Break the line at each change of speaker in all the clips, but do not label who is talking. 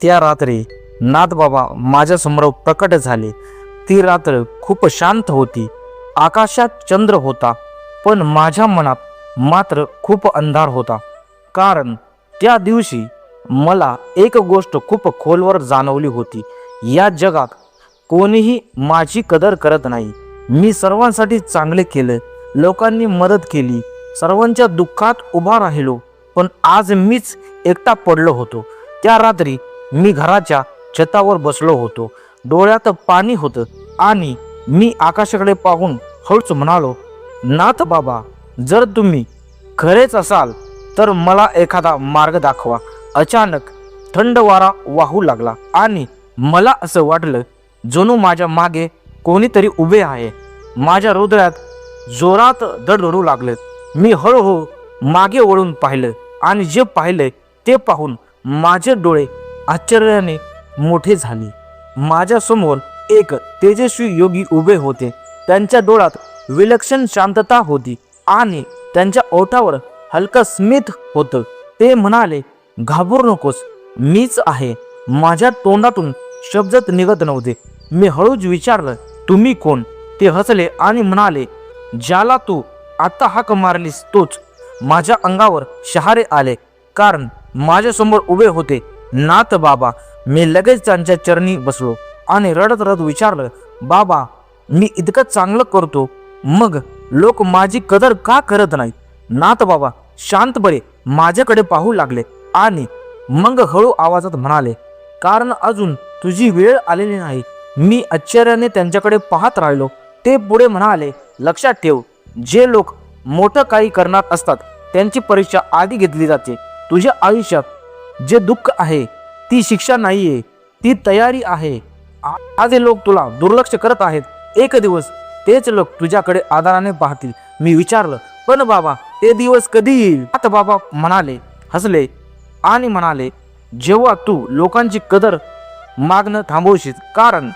त्या रात्री नाथबाबा माझ्यासमोर प्रकट झाले. ती रात्र खूप शांत होती. आकाशात चंद्र होता, पण माझ्या मनात मात्र खूप अंधार होता. कारण त्या दिवशी मला एक गोष्ट खूप खोलवर जाणवली होती. या जगात कोणीही माझी कदर करत नाही. मी सर्वांसाठी चांगले केले, लोकांनी मदत केली, सर्वांच्या दुःखात उभा राहिलो, पण आज मीच एकटा पडलो होतो. त्या रात्री मी घराच्या छतावर बसलो होतो. डोळ्यात पाणी होतं आणि मी आकाशाकडे पाहून हळूच म्हणालो, नाथ बाबा, जर तुम्ही खरेच असाल तर मला एखादा मार्ग दाखवा. अचानक थंड वारा वाहू लागला आणि मला असं वाटलं जणू माझ्या मागे कोणीतरी उभे आहे. माझ्या हृदयात जोरात धडधडू लागले. मी हळूहळू मागे वळून पाहिलं आणि जे पाहिले ते पाहून माझे डोळे आश्चर्याने मोठे झाले. माझ्या समोर एक तेजस्वी योगी उभे होते. त्यांच्या डोळ्यात विलक्षण शांतता होती आणि त्यांच्या ओठावर हलकं स्मित होतं. ते म्हणाले, घाबरू नकोस, मीच आहे. माझ्या तोंडातून शब्दच निघत नव्हते. मी हळूच विचारलं, तुम्ही कोण? ते हसले आणि म्हणाले, ज्याला तू आता हाक मारलीस तोच. माझ्या अंगावर शहारे आले, कारण माझ्यासमोर उभे होते नाथ बाबा. मी लगेच त्यांच्या चरणी बसलो आणि रडत रडत विचारलं, बाबा, मी इतकं चांगलं करतो, मग लोक माझी कदर का करत नाहीत? नाथ बाबा शांतपणे माझ्याकडे पाहू लागले आणि मग हळू आवाजात म्हणाले, कारण अजून तुझी वेळ आलेली नाही. मी आश्चर्याने त्यांच्याकडे पाहत राहिलो. ते पुढे म्हणाले, लक्षात ठेव, जे लोक मोठं काही करणार असतात त्यांची परीक्षा आधी घेतली जाते. तुझ्या आयुष्यात जे दुःख आहे ती शिक्षा नाहीये, ती तयारी आहे. आज हे लोक तुला दुर्लक्ष करत आहेत, एक दिवस तेच लोक तुझ्याकडे आदराने पाहतील. मी विचारलं, पण बाबा, ते दिवस कधी येईल? आता बाबा म्हणाले, हसले आणि म्हणाले, जेव्हा तू लोकांची कदर मागणं थांबवशील. कारण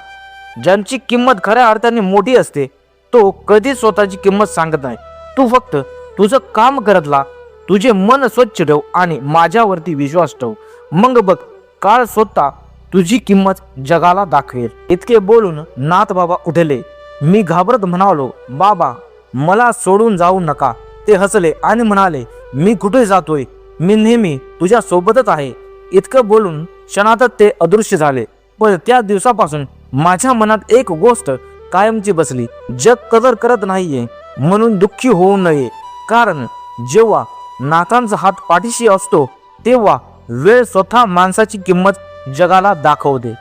ज्यांची किंमत खऱ्या अर्थाने मोठी असते तो कधी स्वतःची किंमत सांगत नाही. तू फक्त तुझं काम करत ला, तुझे मन स्वच्छ ठेव आणि माझ्यावरती विश्वास ठेव. मग बघ, काळ स्वतः तुझी किंमत जगाला दाखवेल. इतके बोलून नाथ बाबा उठले. मी घाबरत म्हणालो, बाबा, मला सोडून जाऊ नका. ते हसले आणि म्हणाले, मी कुठे जातोय? मी नेहमी तुझ्या सोबतच आहे. इतकं बोलून क्षणातच ते अदृश्य झाले. पण त्या दिवसापासून माझ्या मनात एक गोष्ट कायमची बसली, जग कदर करत नाहीये म्हणून दुःखी होऊ नये. कारण जेव्हा नाथांचा हात पाठीशी असतो तेव्हा वेळ स्वतः माणसाची किंमत जगाला दाखवते.